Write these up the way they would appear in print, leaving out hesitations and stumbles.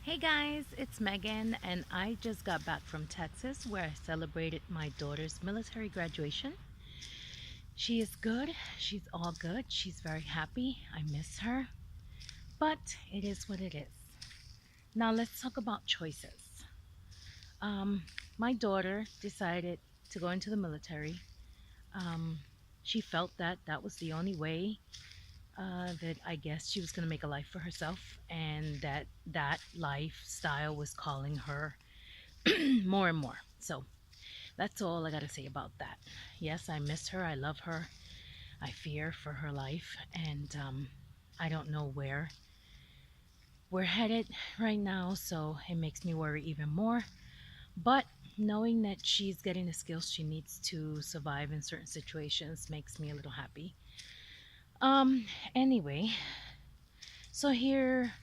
Hey guys, it's Megan, and I just got back from Texas where I celebrated my daughter's military graduation. She is good, she's all good, she's very happy. I miss her, but it is what it is. Now let's talk about choices. Um, my daughter decided to go into the military. Um, she felt that that was the only way that I guess she was going to make a life for herself, and that lifestyle was calling her more and more. So that's all I got to say about that. Yes, I miss her. I love her. I fear for her life. And I don't know where we're headed right now. So it makes me worry even more. But knowing that she's getting the skills she needs to survive in certain situations makes me a little happy. Um, anyway, so here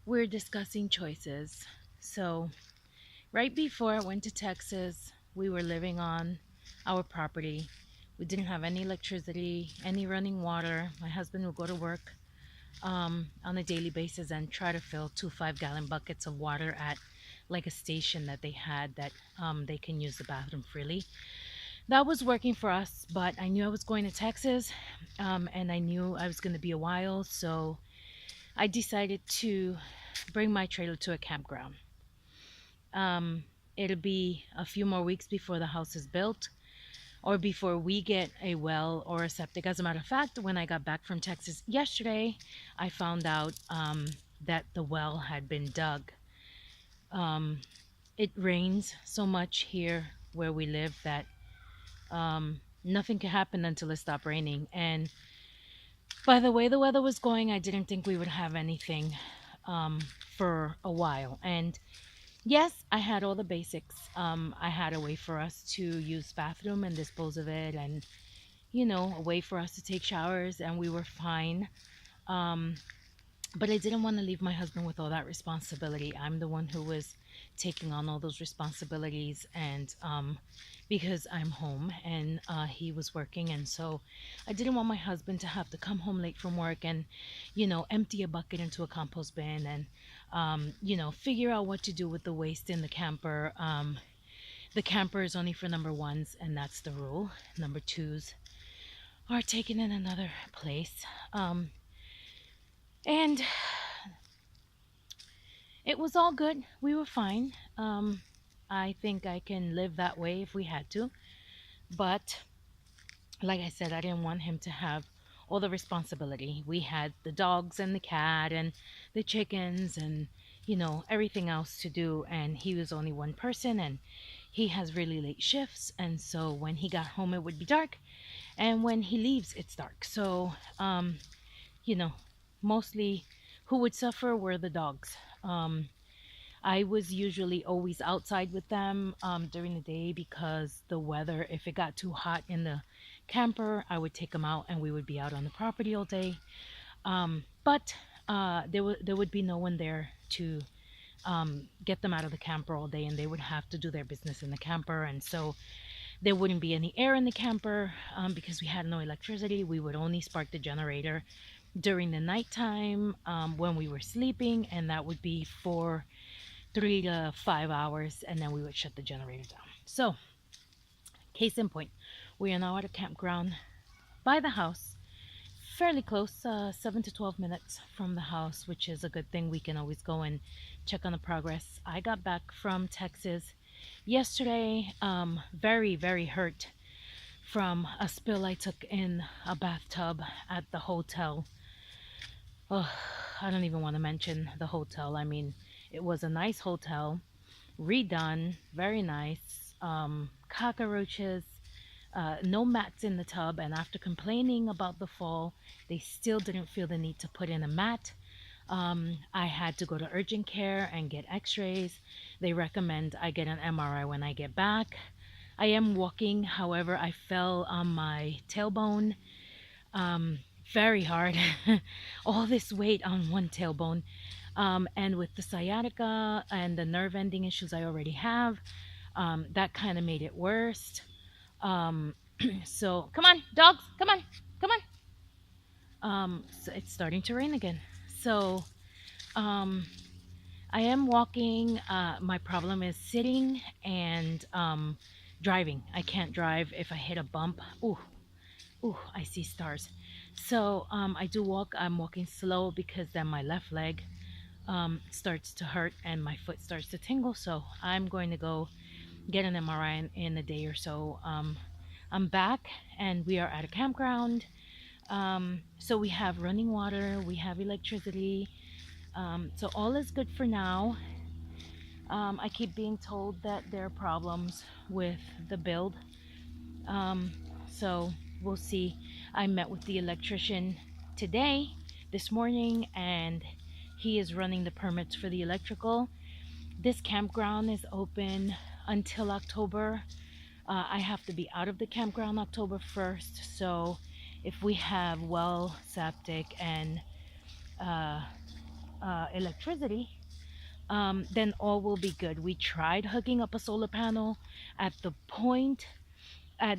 we're discussing choices. So, right before I went to Texas, we were living on our property. We didn't have any electricity, any running water. My husband would go to work on a daily basis and try to fill two 5 gallon buckets of water at like a station that they had that they can use the bathroom freely. That was working for us, but I knew I was going to Texas and I knew I was going to be a while, so I decided to bring my trailer to a campground. Um, it'll be a few more weeks before the house is built or before we get a well or a septic. As a matter of fact, when I got back from Texas yesterday, I found out that the well had been dug. Um, it rains so much here where we live that nothing can happen until it stops raining. And by the way the weather was going, I didn't think we would have anything um, for a while. And yes, I had all the basics. I had a way for us to use bathroom and dispose of it, and a way for us to take showers, and we were fine. Um, but I didn't want to leave my husband with all that responsibility. I'm the one who was taking on all those responsibilities, and because I'm home and he was working, and so I didn't want my husband to have to come home late from work and, empty a bucket into a compost bin and, figure out what to do with the waste in the camper. The camper is only for number ones, and that's the rule. Number twos are taken in another place. And it was all good. We were fine. I think I can live that way if we had to. But like I said, I didn't want him to have all the responsibility. We had the dogs and the cat and the chickens and, everything else to do. And he was only one person and he has really late shifts. And so when he got home, it would be dark. And when he leaves, it's dark. So, you know, mostly who would suffer were the dogs. I was usually always outside with them during the day because the weather, if it got too hot in the camper, I would take them out and we would be out on the property all day. But there would be no one there to get them out of the camper all day, and they would have to do their business in the camper. And so there wouldn't be any air in the camper because we had no electricity. We would only spark the generator during the nighttime when we were sleeping, and that would be for 3 to 5 hours, and then we would shut the generator down. So, case in point, we are now at a campground by the house, fairly close, 7 to 12 minutes from the house, which is a good thing. We can always go and check on the progress. I got back from Texas yesterday, very, very hurt from a spill I took in a bathtub at the hotel. Oh, I don't even want to mention the hotel. I mean, it was a nice hotel, redone, very nice. Cockroaches, no mats in the tub, and after complaining about the fall, they still didn't feel the need to put in a mat. I had to go to urgent care and get x-rays. They recommend I get an MRI when I get back. I am walking, however, I fell on my tailbone very hard. All this weight on one tailbone. And with the sciatica and the nerve ending issues I already have, that kind of made it worse. So come on, dogs, come on, come on. So it's starting to rain again. So um, I am walking. My problem is sitting and driving. I can't drive if I hit a bump. Ooh, ooh, I see stars. So I do walk. I'm walking slow because then my left leg starts to hurt and my foot starts to tingle. So I'm going to go get an MRI in a day or so. I'm back and we are at a campground. So we have running water, we have electricity. So all is good for now. I keep being told that there are problems with the build. Um, so we'll see. I met with the electrician today, this morning, and he is running the permits for the electrical. This campground is open until October. I have to be out of the campground October 1st. So if we have well, septic, and uh, electricity, then all will be good. We tried hooking up a solar panel at the point at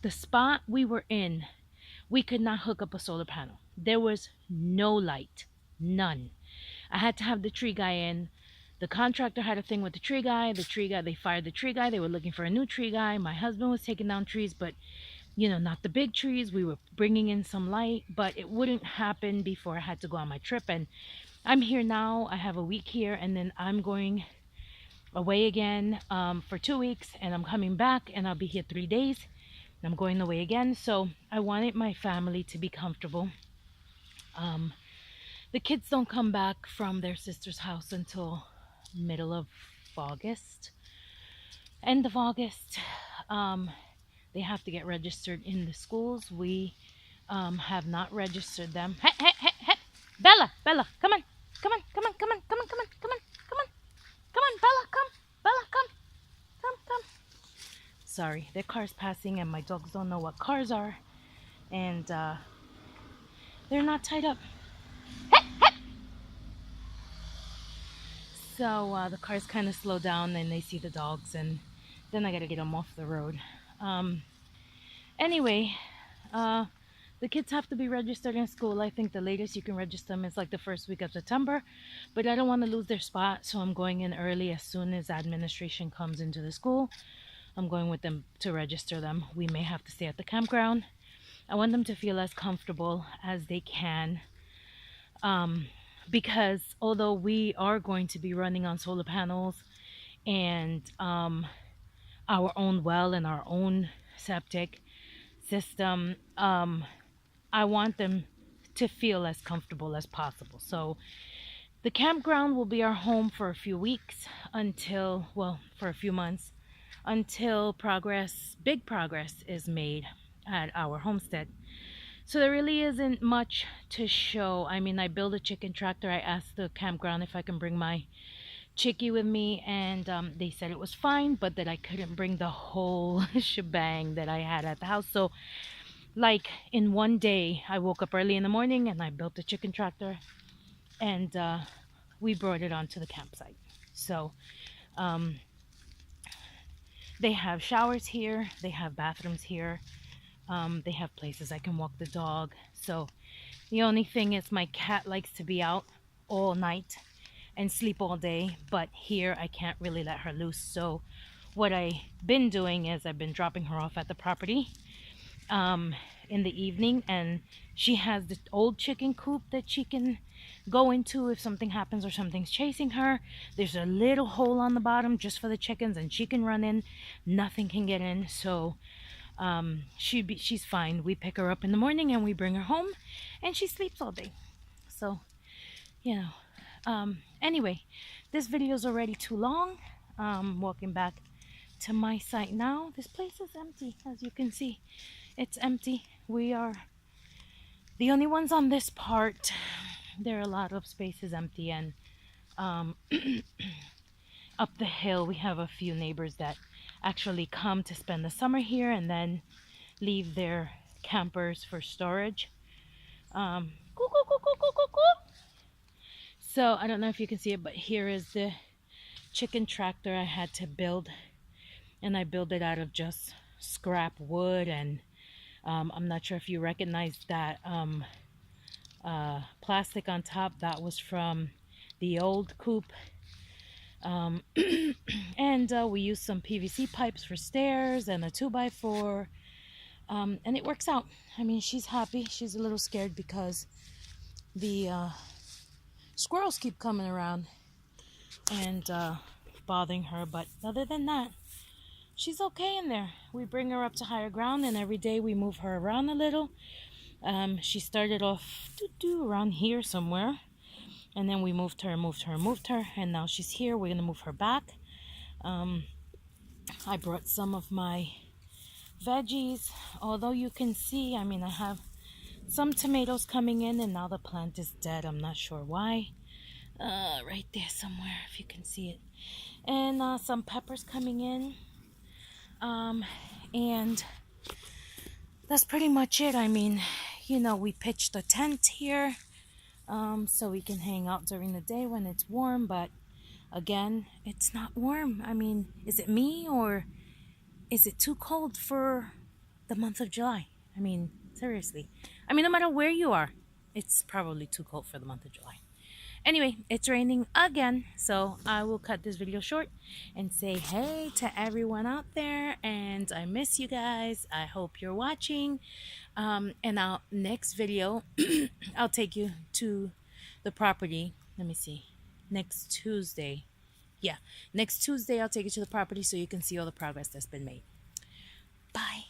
the spot we were in. We could not hook up a solar panel. There was no light, none. I had to have the tree guy in. The contractor had a thing with the tree guy. The tree guy, they fired the tree guy. They were looking for a new tree guy. My husband was taking down trees, but not the big trees. We were bringing in some light, but it wouldn't happen before I had to go on my trip. And I'm here now. I have a week here, and then I'm going away again for 2 weeks, and I'm coming back, and I'll be here 3 days. And I'm going away again. So I wanted my family to be comfortable. Um, the kids don't come back from their sister's house until middle of August, end of August. Um, they have to get registered in the schools. We have not registered them. Hey, hey, hey, hey, Bella, Bella, come on, come on, come on, come on, come on, come on, come on, come on, come on, Bella, come, Bella, come, come, come. Sorry, there are cars passing, and my dogs don't know what cars are, and they're not tied up. So the cars kind of slow down, and they see the dogs, and then I gotta get them off the road. Um, anyway, uh, the kids have to be registered in school. I think the latest you can register them is like the first week of September, but I don't want to lose their spot, so I'm going in early as soon as administration comes into the school. I'm going with them to register them. We may have to stay at the campground. I want them to feel as comfortable as they can. Because although we are going to be running on solar panels and our own well and our own septic system, I want them to feel as comfortable as possible. So the campground will be our home for a few weeks for a few months until big progress is made at our homestead. So there really isn't much to show. I mean, I built a chicken tractor. I asked the campground if I can bring my chickie with me, and they said it was fine, but that I couldn't bring the whole shebang that I had at the house. So like in one day, I woke up early in the morning and I built a chicken tractor, and we brought it onto the campsite. So they have showers here, they have bathrooms here, they have places I can walk the dog. So the only thing is my cat likes to be out all night and sleep all day, but here I can't really let her loose. So what I've been doing is I've been dropping her off at the property in the evening, and she has this old chicken coop that she can go into if something happens or something's chasing her. There's a little hole on the bottom just for the chickens, and she can run in. Nothing can get in. So she's fine. We pick her up in the morning and we bring her home, and she sleeps all day. So anyway, this video is already too long. Walking back to my site now. This place is empty, as you can see. It's empty. We are the only ones on this part. There are a lot of spaces empty, and up the hill we have a few neighbors that actually come to spend the summer here and then leave their campers for storage. So I don't know if you can see it, but here is the chicken tractor I had to build, and I built it out of just scrap wood. And I'm not sure if you recognize that plastic on top. That was from the old coop. Um, and we use some PVC pipes for stairs and a 2x4. And it works out. I mean, she's happy. She's a little scared because the squirrels keep coming around and bothering her. But other than that, she's okay in there. We bring her up to higher ground, and every day we move her around a little. She started off around here somewhere, and then we moved her, and now she's here. We're gonna move her back. I brought some of my veggies, although you can see, I mean, I have some tomatoes coming in, and now the plant is dead. I'm not sure why. Right there somewhere, if you can see it. And some peppers coming in. And that's pretty much it. I mean, you know, we pitched a tent here so we can hang out during the day when it's warm, but again, it's not warm. I mean, is it me, or is it too cold for the month of July? I mean, seriously. I mean, no matter where you are, it's probably too cold for the month of July. Anyway, it's raining again, so I will cut this video short and say hey to everyone out there, and I miss you guys. I hope you're watching. And I'll next video I'll take you to the property. Let me see. Next Tuesday. Yeah, next Tuesday I'll take you to the property so you can see all the progress that's been made. Bye.